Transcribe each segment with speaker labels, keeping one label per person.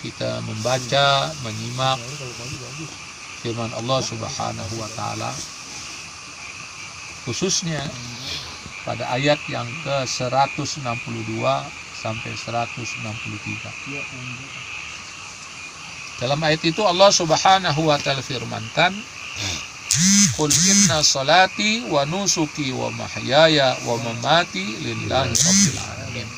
Speaker 1: kita membaca, menyimak firman Allah Subhanahu wa taala, khususnya pada ayat yang ke-162 sampai 163. Dalam ayat itu Allah Subhanahu wa taala firmankan, "Qul inna salati wa nusuki wa mahyaya wa mamati lillahi rabbil alamin.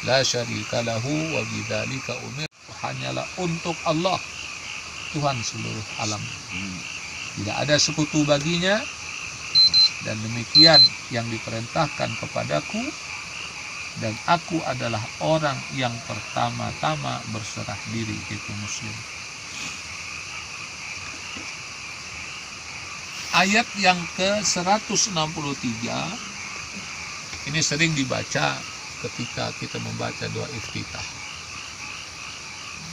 Speaker 1: La syarika lahu wa bidzalika umirtu." Hanyalah untuk Allah, Tuhan seluruh alam. Tidak ada sekutu baginya, dan demikian yang diperintahkan kepadaku, dan aku adalah orang yang pertama-tama berserah diri, itu Muslim. Ayat yang ke-163 ini sering dibaca ketika kita membaca doa iftitah.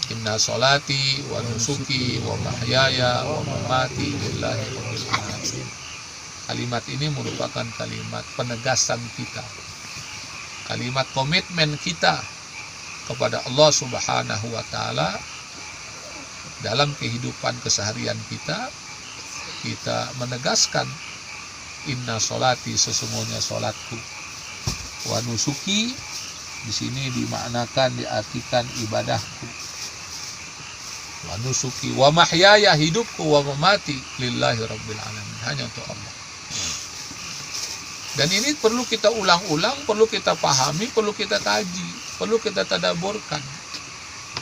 Speaker 1: Inna solati wa nusuki wa mahyaya wa mamati lillahi rabbil alamin. Kalimat ini merupakan kalimat penegasan kita, kalimat komitmen kita kepada Allah Subhanahu wa taala dalam kehidupan keseharian kita. Kita menegaskan, inna solati, sesungguhnya solatku, wa nusuki, di sini dimaknakan, diartikan ibadahku, wa nusuki, wa mahyaya, hidupku, wa mamati lillahi rabbil alamin, hanya untuk Allah. Dan ini perlu kita ulang-ulang, perlu kita pahami, perlu kita kaji, perlu kita tadaburkan.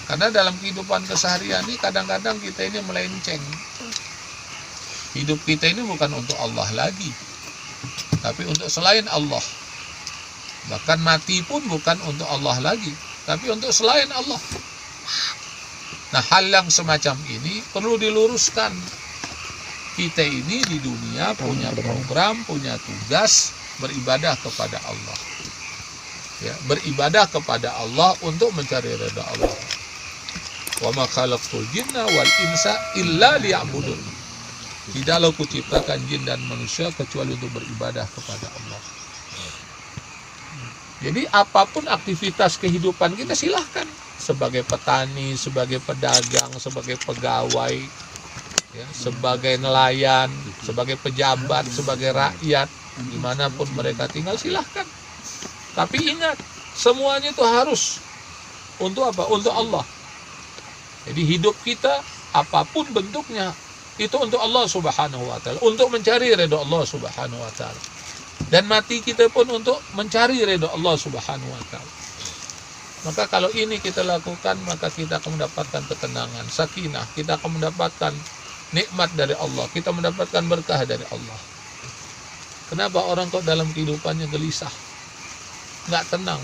Speaker 1: Karena dalam kehidupan keseharian ini kadang-kadang kita ini melenceng. Hidup kita ini bukan untuk Allah lagi, tapi untuk selain Allah. Bahkan mati pun bukan untuk Allah lagi, tapi untuk selain Allah. Nah, hal yang semacam ini perlu diluruskan. Kita ini di dunia punya program, punya tugas beribadah kepada Allah. Ya, beribadah kepada Allah untuk mencari ridha Allah. Wa ma khalaqtul jinna wal insa illa liya'budun. Tidaklah kuciptakan jin dan manusia kecuali untuk beribadah kepada Allah. Jadi apapun aktivitas kehidupan kita silahkan. Sebagai petani, sebagai pedagang, sebagai pegawai, ya, sebagai nelayan, sebagai pejabat, sebagai rakyat, dimanapun mereka tinggal silahkan. Tapi ingat, semuanya itu harus untuk apa? Untuk Allah. Jadi hidup kita apapun bentuknya itu untuk Allah Subhanahu wa taala, untuk mencari ridha Allah Subhanahu wa taala. Dan mati kita pun untuk mencari ridha Allah Subhanahu wa taala. Maka kalau ini kita lakukan, maka kita akan mendapatkan ketenangan, sakinah, kita akan mendapatkan nikmat dari Allah, kita mendapatkan berkah dari Allah. Kenapa orang kok dalam kehidupannya gelisah, nggak tenang?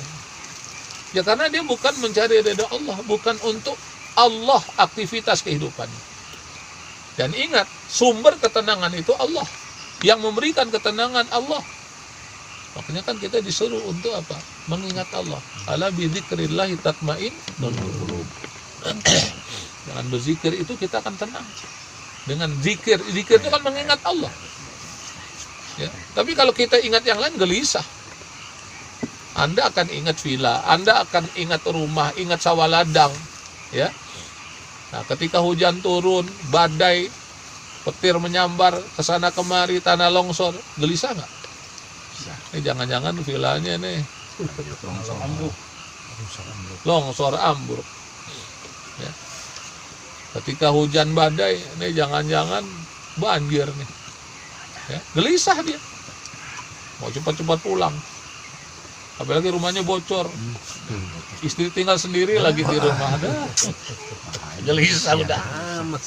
Speaker 1: Ya karena dia bukan mencari ridha Allah, bukan untuk Allah aktivitas kehidupannya. Dan ingat, sumber ketenangan itu Allah. Yang memberikan ketenangan Allah. Makanya kan kita disuruh untuk apa? Mengingat Allah. Ala bi dzikrillahi tatmainnul qulub. Dengan berzikir itu kita akan tenang. Dengan zikir itu kan mengingat Allah. Ya. Tapi kalau kita ingat yang lain, gelisah. Anda akan ingat villa, Anda akan ingat rumah, ingat sawah ladang, ya. Nah, ketika hujan turun, badai, petir menyambar ke sana kemari, tanah longsor, gelisah nggak? Ini jangan-jangan villanya nih longsor ambruk. Ya. Ketika hujan badai, ini jangan-jangan banjir nih. Ya. Gelisah dia, mau cepat-cepat pulang. Apalagi rumahnya bocor, istri tinggal sendiri lagi di rumah, dah gelisah udah amat.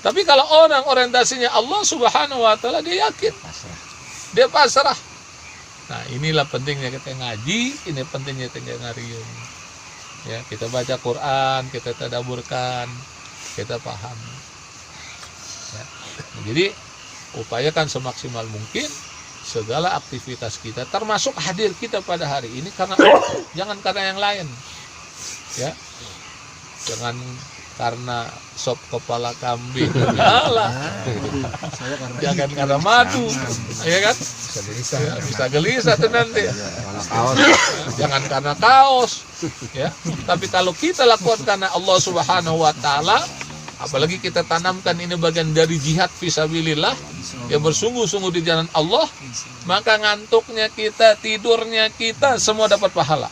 Speaker 1: Tapi kalau orang orientasinya Allah Subhanahu wa taala, dia yakin, dia pasrah. Nah, inilah pentingnya kita ngaji, ini pentingnya kita ngariung. Ya, kita baca Quran, kita tadabburkan, kita paham. Ya. Jadi upayakan semaksimal mungkin segala aktivitas kita, termasuk hadir kita pada hari ini karena Allah, jangan karena yang lain. Ya, jangan
Speaker 2: karena sop kepala kambing. Alah. Jangan karena madu. Ya kan? Bisa gelisah tuh nanti. Jangan karena kaos. Ya. Tapi kalau kita lakukan karena Allah Subhanahu wa taala, apalagi kita tanamkan ini bagian dari jihad fisabilillah, ya bersungguh-sungguh di jalan Allah, maka ngantuknya kita, tidurnya kita semua dapat pahala.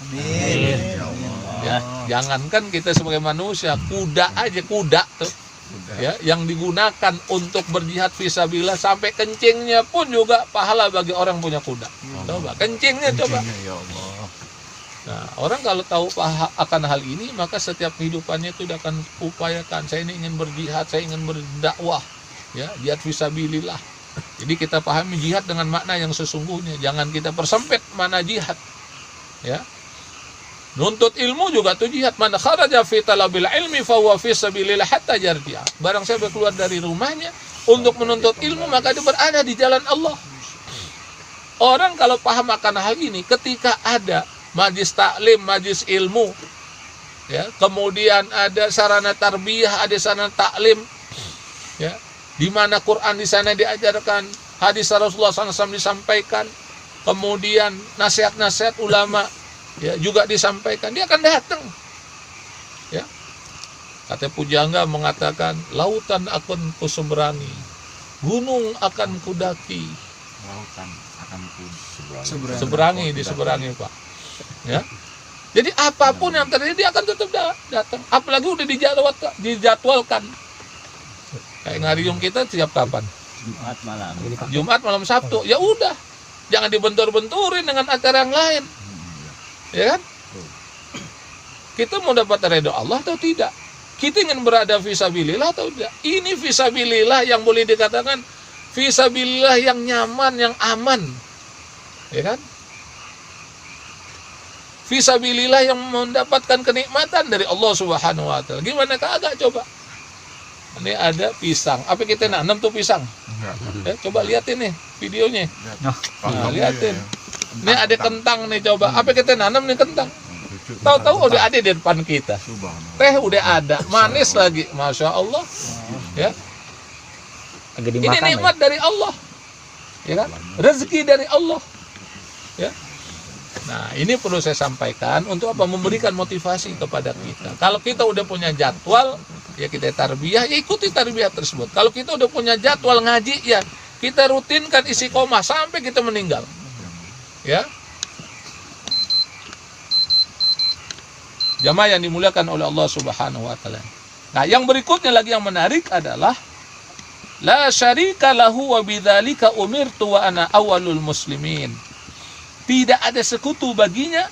Speaker 2: Ya, jangankan kita sebagai manusia, kuda tuh, ya, yang digunakan untuk berjihad fisabilillah sampai kencingnya pun juga pahala bagi orang punya kuda. Coba kencingnya coba. Nah, orang kalau tahu akan hal ini, maka setiap kehidupannya itu akan upayakan, saya ini ingin berjihad, saya ingin berdakwah, ya, jihad fisabilillah. Jadi kita pahami jihad dengan makna yang sesungguhnya, jangan kita persempit makna jihad. Ya. Nuntut ilmu juga tuh jihad. Man kharaja fi talabil ilmi fa huwa fi sabilillah hatta yarji'a. Barang siapa keluar dari rumahnya untuk menuntut ilmu, maka dia berada di jalan Allah. Orang kalau paham akan hal ini, ketika ada majlis taklim, majlis ilmu, ya, kemudian ada sarana tarbiyah, ada sarana taklim, ya, di mana Quran di sana diajarkan, hadis Rasulullah SAW disampaikan, kemudian nasihat-nasihat ulama, ya, juga disampaikan, dia akan datang. Ya. Kata Pujangga mengatakan, lautan akan kuseberangi, gunung akan kudaki,
Speaker 3: lautan akan
Speaker 2: seberangi, diseberangi, Pak. Ya. Jadi apapun yang terjadi dia akan tetap datang. Apalagi udah dijadwalkan. Kayak ngariung kita tiap kapan? Jumat malam Sabtu. Ya udah, jangan dibentur-benturin dengan acara yang lain. Ya kan? Kita mau dapat ridho Allah atau tidak? Kita ingin berada fisabilillah atau tidak? Ini fisabilillah yang boleh dikatakan fisabilillah yang nyaman, yang aman. Ya kan? Fisabilillah yang mendapatkan kenikmatan dari Allah Subhanahu wa taala. Gimana kagak coba? Ini ada pisang. Apa kita nanam tuh pisang? Ya, coba liatin nih videonya. Nah, liatin. Ini ada kentang nih, coba. Apa kita nanam nih kentang? Tahu-tahu udah ada di depan kita. Teh udah ada, manis lagi, masya Allah. Ya. Ini nikmat dari Allah. Ya kan? Rezeki dari Allah. Ya. Nah, ini perlu saya sampaikan untuk apa? Memberikan motivasi kepada kita. Kalau kita udah punya jadwal, ya kita tarbiyah, ya ikuti tarbiyah tersebut. Kalau kita udah punya jadwal ngaji, ya kita rutinkan isi koma sampai kita meninggal. Ya. Jamaah yang dimuliakan oleh Allah Subhanahu wa taala. Nah, yang berikutnya lagi yang menarik adalah la syarika lahu wa bidzalika umirtu wa ana awwalul muslimin. Tidak ada sekutu baginya,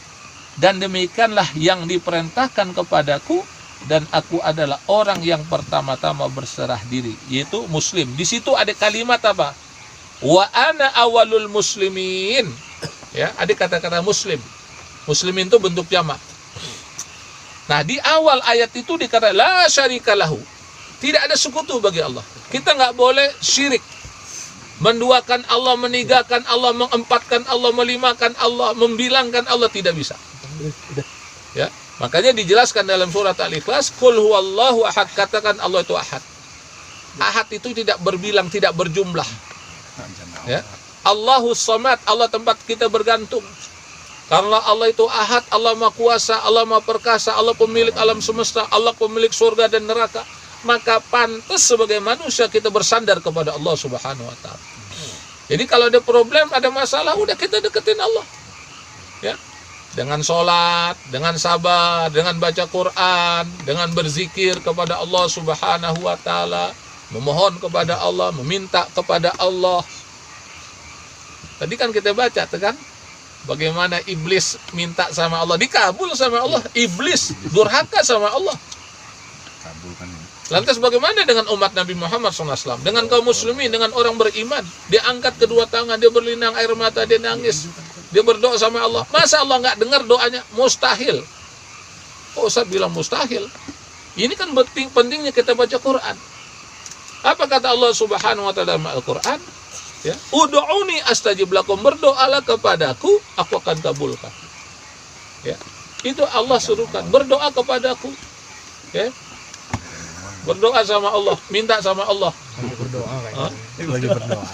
Speaker 2: dan demikianlah yang diperintahkan kepadaku, dan aku adalah orang yang pertama-tama berserah diri, yaitu muslim. Di situ ada kalimat apa? Wa ana awalul muslimin. Ya, ada kata-kata muslim. Muslimin itu bentuk jamak. Nah, di awal ayat itu dikatakan la syarika lahu. Tidak ada sekutu bagi Allah. Kita nggak boleh syirik. Menduakan Allah, meninggalkan Allah, mengempatkan Allah, melimakan Allah, membilangkan Allah, tidak bisa. Ya, makanya dijelaskan dalam surat Al-Ikhlas, qul huwallahu ahad, katakan Allah itu ahad. Ahad itu tidak berbilang, tidak berjumlah. Ya. Allahus samad, Allah tempat kita bergantung. Karena Allah itu ahad, Allah Maha Kuasa, Allah Maha Perkasa, Allah pemilik alam semesta, Allah pemilik surga dan neraka. Maka pantas sebagai manusia kita bersandar kepada Allah Subhanahu wa taala. Jadi kalau ada problem, ada masalah, udah kita deketin Allah. Ya. Dengan sholat, dengan sabar, dengan baca Quran, dengan berzikir kepada Allah Subhanahu wa taala, memohon kepada Allah, meminta kepada Allah. Tadi kan kita baca kan, bagaimana iblis minta sama Allah, dikabul sama Allah. Iblis durhaka sama Allah. Lantas bagaimana dengan umat Nabi Muhammad SAW, dengan kaum muslimin, dengan orang beriman? Dia angkat kedua tangan, dia berlinang air mata, dia nangis, dia berdoa sama Allah. Masa Allah nggak dengar doanya? Mustahil. Oh, Ustaz bilang mustahil. Ini kan pentingnya kita baca Quran. Apa kata Allah Subhanahu wa taala dalam Al-Quran? Ya, ud'uni astajib lakum, berdoalah kepadaku, aku akan kabulkan. Ya, itu Allah suruhkan, berdoa kepadaku. Ya.
Speaker 1: Berdoa sama Allah, minta sama Allah.
Speaker 4: Berdoa
Speaker 1: Hah?
Speaker 4: kayaknya. Lagi berdoa.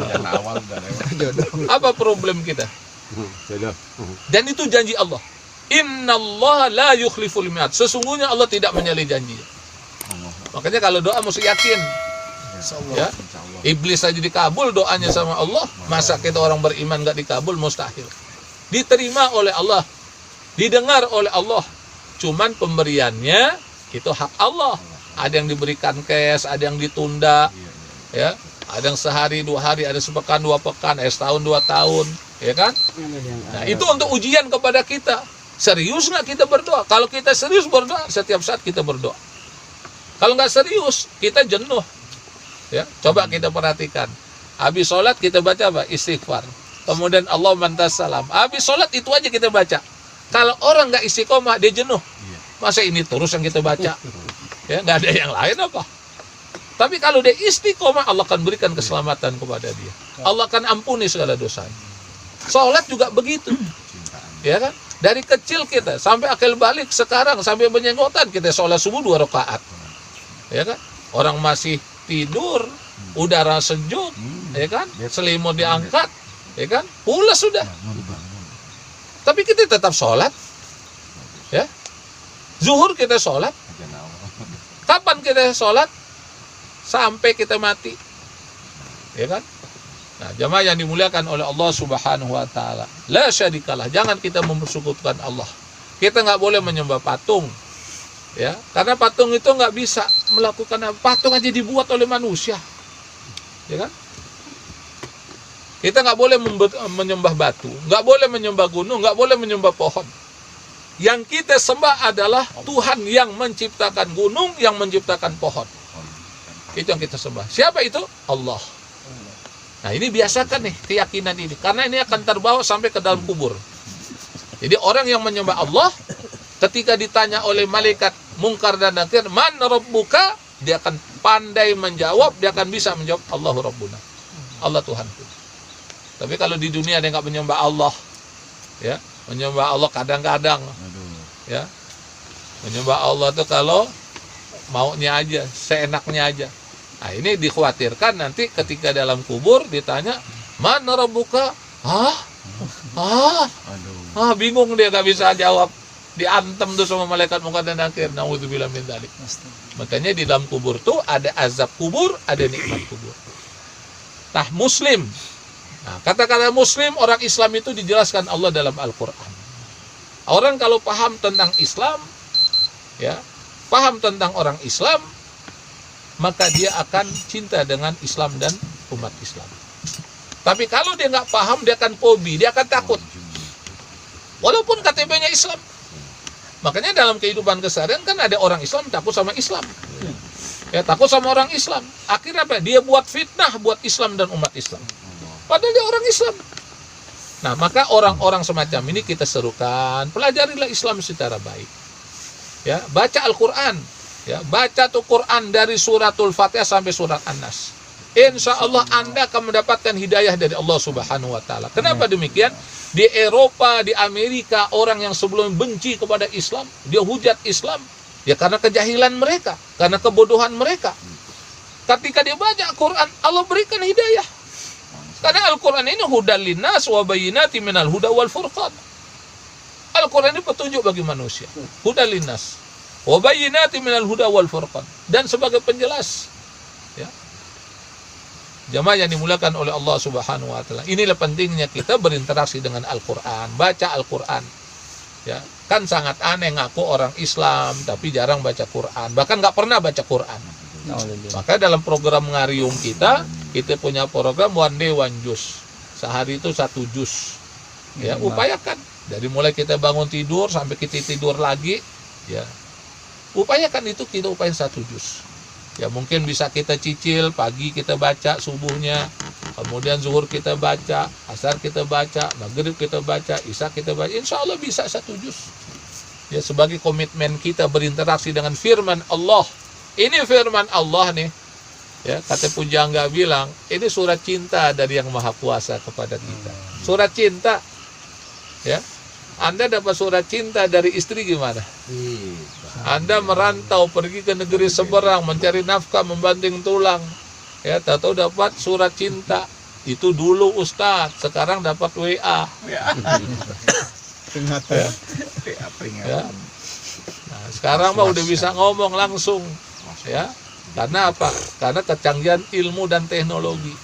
Speaker 3: Yang awal udah lewat.
Speaker 4: Jodoh.
Speaker 1: Apa problem kita?
Speaker 5: Jodoh.
Speaker 1: Dan itu janji Allah. Innallaha la yukhliful mi'ad. Sesungguhnya Allah tidak menyalahi janji. Makanya kalau doa mesti yakin.
Speaker 4: Insyaallah.
Speaker 1: Ya.
Speaker 3: Insyaallah.
Speaker 1: Iblis aja dikabul doanya sama Allah, masa kita orang beriman nggak dikabul? Mustahil. Diterima oleh Allah, didengar oleh Allah. Cuman pemberiannya itu hak Allah. Ada yang diberikan cash, ada yang ditunda, ya. Ada yang sehari, 2 hari, ada sepekan, 2 pekan, setahun, 2 tahun, ya kan? Nah, itu untuk ujian kepada kita. Serius nggak kita berdoa? Kalau kita serius berdoa, setiap saat kita berdoa. Kalau nggak serius, kita jenuh. Ya, coba kita perhatikan. Habis sholat kita baca apa? Istighfar. Kemudian Allah mantas salam. Habis sholat itu aja kita baca. Kalau orang nggak istiqomah, dia jenuh. Masa ini terus yang kita baca? Ya, nggak ada yang lain apa? Tapi kalau dia istiqomah, Allah akan berikan keselamatan kepada dia. Allah akan ampuni segala dosanya. Sholat juga begitu. Ya kan? Dari kecil kita sampai akil balik sekarang sampai benyenggotan kita sholat subuh 2 rakaat. Ya kan? Orang masih tidur, udara sejuk, ya kan? Selimut diangkat, ya kan? Pulas sudah. Tapi kita tetap sholat. Ya. Zuhur kita sholat. Kapan kita sholat? Sampai kita mati. Ya kan? Nah, jamaah yang dimuliakan oleh Allah Subhanahu wa taala. La syarikalah, jangan kita mempersekutukan Allah. Kita nggak boleh menyembah patung. Ya, karena patung itu nggak bisa melakukan apa. Patung aja dibuat oleh manusia. Ya kan? Kita nggak boleh menyembah batu, nggak boleh menyembah gunung, nggak boleh menyembah pohon. Yang kita sembah adalah Tuhan yang menciptakan gunung, yang menciptakan pohon. Itu yang kita sembah. Siapa itu? Allah. Nah, ini biasakan nih keyakinan ini, karena ini akan terbawa sampai ke dalam kubur. Jadi orang yang menyembah Allah, ketika ditanya oleh malaikat Mungkar dan Nakir, "Man rabbuka?" Dia akan pandai menjawab, dia akan bisa menjawab, "Allahu Rabbuna." Allah Tuhanku. Tapi kalau di dunia dia nggak menyembah Allah, ya, menyembah Allah kadang-kadang, ya, menyembah Allah itu kalau maunya aja, seenaknya aja. Nah, ini dikhawatirkan nanti ketika dalam kubur ditanya, "Mana rabbuka?" Bingung dia nggak bisa jawab. Diantem tuh sama malaikat Mungkar dan Nakir. Nauzubillah min dzalik. Makanya di dalam kubur tuh ada azab kubur, ada nikmat kubur. Nah, muslim. Nah, kata-kata muslim, orang Islam itu dijelaskan Allah dalam Al-Qur'an. Orang kalau paham tentang Islam, ya, paham tentang orang Islam, maka dia akan cinta dengan Islam dan umat Islam. Tapi kalau dia nggak paham, dia akan fobi, dia akan takut. Walaupun KTP-nya Islam. Makanya dalam kehidupan keseharian kan ada orang Islam takut sama Islam. Ya, takut sama orang Islam. Akhirnya apa? Dia buat fitnah buat Islam dan umat Islam. Padahal dia orang Islam. Nah, maka orang-orang semacam ini kita serukan, pelajarilah Islam secara baik. Ya, baca Al-Qur'an. Ya, baca tuh Quran dari suratul Fatihah sampai surat An-Nas. Insya Allah Anda akan mendapatkan hidayah dari Allah Subhanahu wa taala. Kenapa demikian? Di Eropa, di Amerika, orang yang sebelum benci kepada Islam, dia hujat Islam. Ya karena kejahilan mereka, karena kebodohan mereka. Ketika dia baca Quran, Allah berikan hidayah. Karena Al-Quran ini hudal linnas wa bayyinati minal huda wal furqan. Al-Quran ini petunjuk bagi manusia. Hudal linnas wa bayyinati minal huda wal furqan, dan sebagai penjelas. Ya. Jamaah yang dimuliakan oleh Allah Subhanahu wa taala. Inilah pentingnya kita berinteraksi dengan Al-Qur'an, baca Al-Qur'an. Ya, kan sangat aneh ngaku orang Islam tapi jarang baca Quran, bahkan nggak pernah baca Quran. Maka dalam program Ngariung kita punya program One Day One Juz. Sehari itu 1 juz. Ya, upayakan dari mulai kita bangun tidur sampai kita tidur lagi, ya. Upayakan itu kita upayain 1 juz. Ya mungkin bisa kita cicil, pagi kita baca subuhnya, kemudian zuhur kita baca, asar kita baca, maghrib kita baca, isya kita baca, insya Allah bisa 1 juz. Ya sebagai komitmen kita berinteraksi dengan firman Allah. Ini firman Allah nih, ya kata Pujangga bilang, ini surat cinta dari Yang Maha Kuasa kepada kita. Surat cinta, ya. Anda dapat surat cinta dari istri gimana? Anda merantau pergi ke negeri seberang mencari nafkah, membanting tulang, ya, tahu dapat surat cinta. Itu dulu Ustadz, sekarang dapat WA.
Speaker 4: Peringatan.
Speaker 1: Ya. Nah, sekarang mah udah bisa ngomong langsung, ya. Karena apa? Karena kecanggihan ilmu dan teknologi.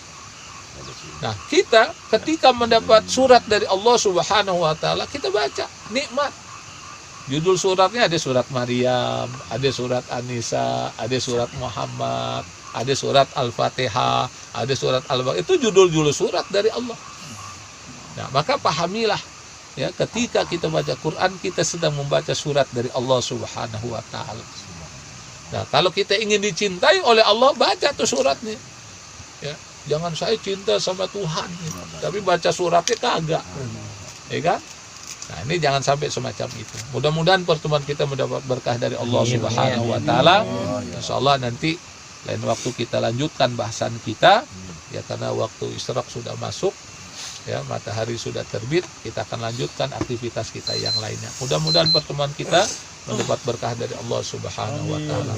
Speaker 1: Nah, kita ketika mendapat surat dari Allah Subhanahu wa taala, kita baca, nikmat. Judul suratnya ada surat Maryam, ada surat An-Nisa, ada surat Muhammad, ada surat Al-Fatihah, ada surat Al-Baqarah. Itu judul-judul surat dari Allah. Nah, maka pahamilah, ya, ketika kita baca Quran, kita sedang membaca surat dari Allah Subhanahu wa taala. Nah, kalau kita ingin dicintai oleh Allah, baca tuh suratnya. Ya, jangan saya cinta sama Tuhan, tapi baca suratnya kagak. Ya kan? Nah, ini jangan sampai semacam itu. Mudah-mudahan pertemuan kita mendapat berkah dari Allah Subhanahu wa taala. Insyaallah nanti lain waktu kita lanjutkan bahasan kita, ya, karena waktu isyraq sudah masuk, ya, matahari sudah terbit, kita akan lanjutkan aktivitas kita yang lainnya. Mudah-mudahan pertemuan kita mendapat berkah dari Allah Subhanahu wa taala.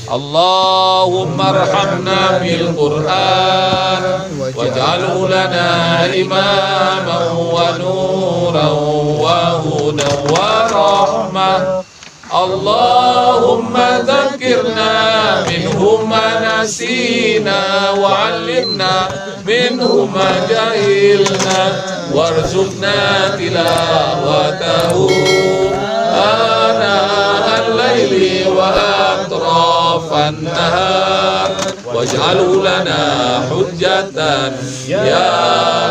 Speaker 1: Allahumma arhamna bil Qur'an waj'alhu lana imaman wa nuran wa hudan wa rahmah. Allahumma dzakirna minhu ma nasina wa 'allimna minhu ma jahilna warzuqna tilawatahu ana al-laili wa atrafan nahar waj'alhu lana hujjatan ya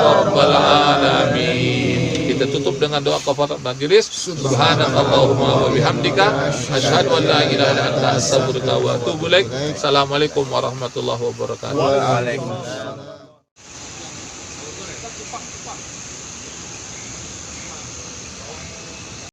Speaker 1: rabbal alamin. Kita tutup dengan doa kafarat majelis. Subhanakallahumma wa bihamdika asyhadu an la ilaha illa anta astaghfiruka wa atubu ilaik. Assalamualaikum warahmatullahi wabarakatuh.
Speaker 3: Waalaikumsalam.